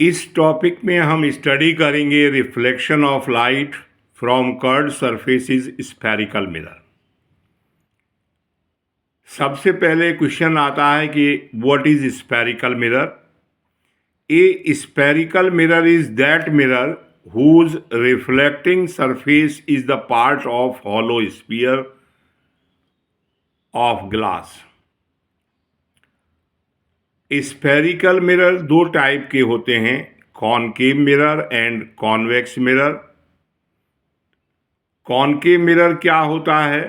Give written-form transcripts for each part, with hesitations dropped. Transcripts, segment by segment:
इस टॉपिक में हम स्टडी करेंगे reflection of light from curved surfaces spherical mirror. सबसे पहले क्वेश्चन आता है कि what is spherical mirror. A spherical mirror is that mirror whose reflecting surface is the part of hollow sphere of glass। Spherical mirror दो type के होते हैं, concave mirror and convex mirror. Concave mirror क्या होता है?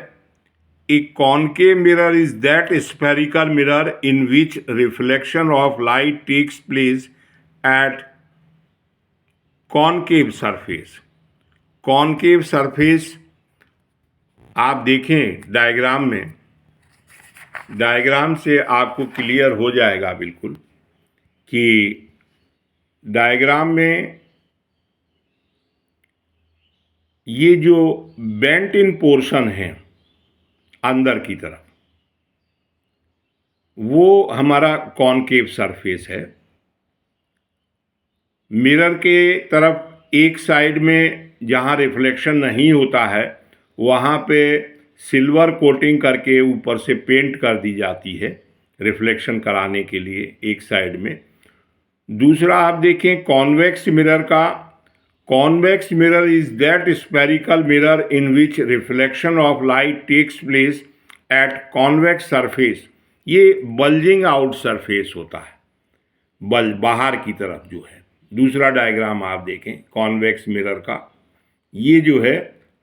A concave mirror is that spherical mirror in which reflection of light takes place at concave surface. Concave surface आप देखें diagram में, डायग्राम से आपको क्लियर हो जाएगा बिल्कुल कि डायग्राम में ये जो बेंट इन पोर्शन है अंदर की तरफ, वो हमारा कॉनकेव सरफेस है। मिरर के तरफ एक साइड में जहाँ रिफ्लेक्शन नहीं होता है वहाँ पे सिल्वर कोटिंग करके ऊपर से पेंट कर दी जाती है रिफ्लेक्शन कराने के लिए एक साइड में। दूसरा आप देखें कॉन्वेक्स मिरर का। Convex mirror is that spherical mirror in which reflection of light takes place at convex surface. ये बल्जिंग आउट सरफेस होता है, बल्ज बाहर की तरफ जो है। दूसरा डायग्राम आप देखें कॉन्वेक्स मिरर का, ये जो है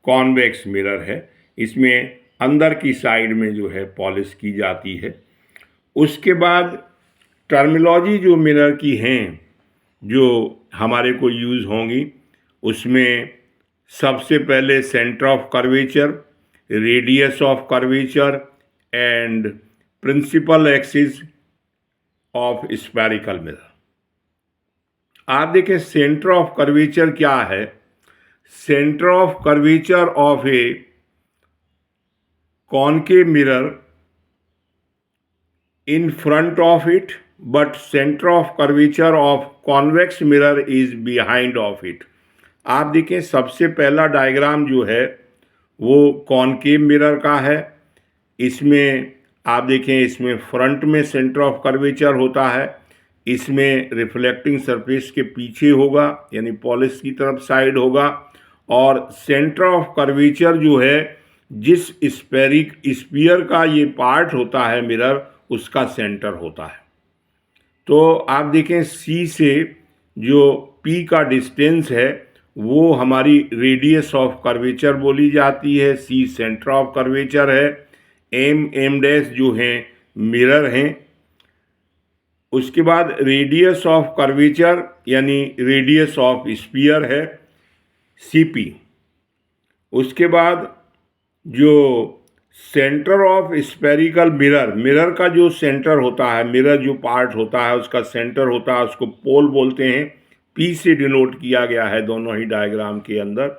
कॉन्वेक्स मिरर है, इसमें अंदर की साइड में जो है पॉलिश की जाती है। उसके बाद टर्मिनोलॉजी जो मिरर की हैं जो हमारे को यूज़ होंगी, उसमें सबसे पहले centre of curvature, radius of curvature and principal axis of spherical mirror. आप देखें सेंटर ऑफ कर्वेचर क्या है। Centre of curvature of a concave mirror in front of it, but center of curvature of convex mirror is behind of it। आप देखें सबसे पहला diagram जो है वो कॉनकेव मिरर का है। इसमें आप देखें, इसमें फ्रंट में सेंटर ऑफ कर्वेचर होता है, इसमें रिफ्लेक्टिंग सरफेस के पीछे होगा यानी पॉलिश की तरफ साइड होगा, और सेंटर ऑफ कर्वेचर जो है जिस स्फीयर का ये पार्ट होता है मिरर, उसका सेंटर होता है। तो आप देखें सी से जो पी का डिस्टेंस है वो हमारी रेडियस ऑफ कर्वेचर बोली जाती है। सी सेंटर ऑफ कर्वेचर है, एम डैश जो हैं मिरर हैं। उसके बाद रेडियस ऑफ कर्वेचर यानी रेडियस ऑफ स्फीयर है, सीपी। उसके बाद जो centre of spherical mirror, mirror का जो सेंटर होता है, मिरर जो पार्ट होता है उसका सेंटर होता है, उसको पोल बोलते हैं। पी से डिनोट किया गया है दोनों ही डायग्राम के अंदर।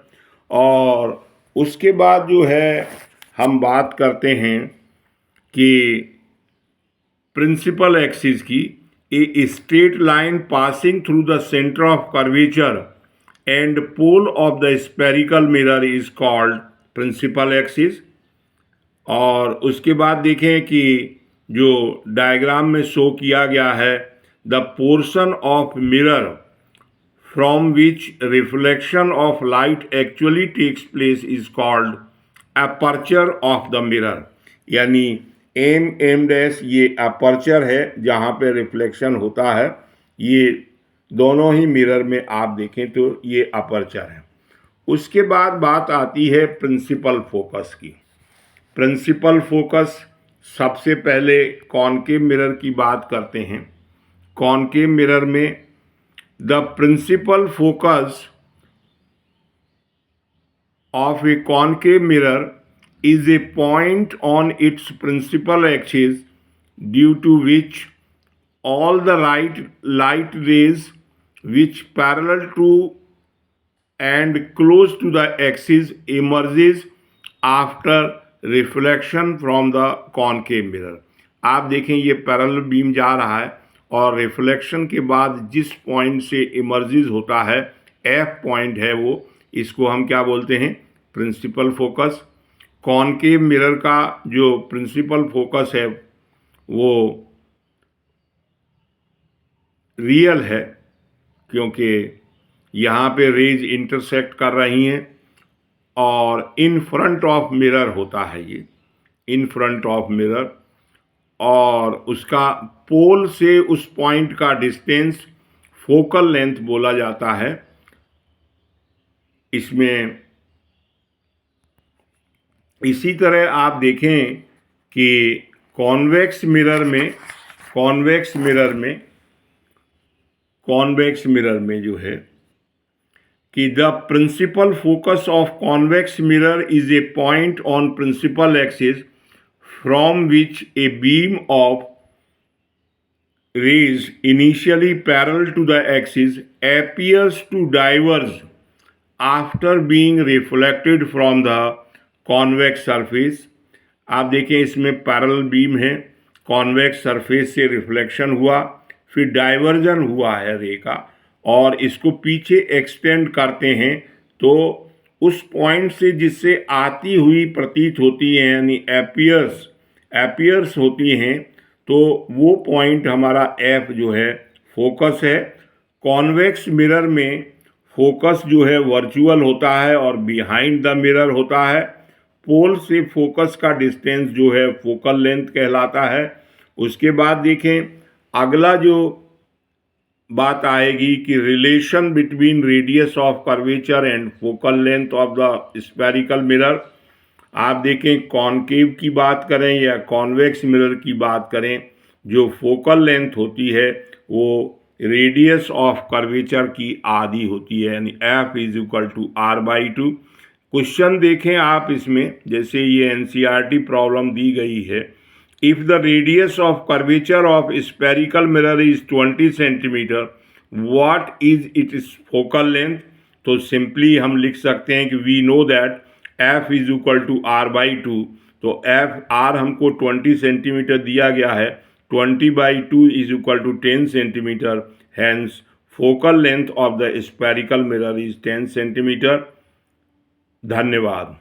और उसके बाद जो है हम बात करते हैं कि प्रिंसिपल एक्सिस की। A straight line passing through the centre of curvature and pole of the spherical mirror is called principal axis. और उसके बाद देखें कि जो डायग्राम में शो किया गया है, the portion of mirror from which reflection of light actually takes place is called aperture of the mirror. यानी एम डैश ये अपर्चर है जहाँ पे रिफ्लेक्शन होता है। ये दोनों ही मिरर में आप देखें तो ये अपर्चर है। उसके बाद बात आती है प्रिंसिपल फोकस की। प्रिंसिपल फोकस सबसे पहले कॉनकेव मिरर की बात करते हैं। कॉनकेव मिरर में the principal focus of a concave mirror is a point on its principal axis due to which all the light rays which parallel to and close to the axis emerges after reflection from the concave mirror। आप देखें ये parallel beam जा रहा है और reflection के बाद जिस पॉइंट से इमर्जेस होता है एफ पॉइंट है वो, इसको हम क्या बोलते हैं, प्रिंसिपल फोकस। कॉनकेव मिरर का जो प्रिंसिपल फोकस है वो रियल है, क्योंकि यहाँ पे रेज इंटरसेक्ट कर रही हैं और इन फ्रंट ऑफ मिरर होता है ये, इन फ्रंट ऑफ मिरर, और उसका पोल से उस पॉइंट का डिस्टेंस फोकल लेंथ बोला जाता है। इसमें इसी तरह आप देखें कि कॉन्वेक्स मिरर में, कॉन्वेक्स मिरर में जो है कि the principal focus of convex mirror is a point on principal axis from which a beam of rays initially parallel to the axis appears to diverge after being reflected from the convex surface। आप देखें इसमें parallel beam है, convex surface से reflection हुआ, फिर diversion हुआ है रे का, और इसको पीछे एक्सटेंड करते हैं तो उस पॉइंट से जिससे आती हुई प्रतीत होती है यानी एपियर्स होती हैं, तो वो पॉइंट हमारा एफ जो है फोकस है। कॉन्वेक्स मिरर में फोकस जो है वर्चुअल होता है और बिहाइंड द मिरर होता है। पोल से फोकस का डिस्टेंस जो है फोकल लेंथ कहलाता है। उसके बाद देखें अगला जो बात आएगी कि relation between radius of curvature and focal length of the spherical mirror. आप देखें कॉनकेव की बात करें या कॉन्वेक्स मिरर की बात करें, जो फोकल लेंथ होती है वो रेडियस ऑफ कर्वेचर की आधी होती है, यानी F is equal to r/2। Question देखें आप इसमें, जैसे ये एनसीईआरटी प्रॉब्लम दी गई है, if the radius of curvature of spherical mirror is 20 centimetre, what is its focal length. तो सिंपली हम लिख सकते हैं कि we know that F is equal to r/2। तो एफ आर हमको 20 सेंटीमीटर दिया गया है, 20/2 is equal to 10 centimetre, hence focal length of the spherical mirror is 10 centimetre. धन्यवाद।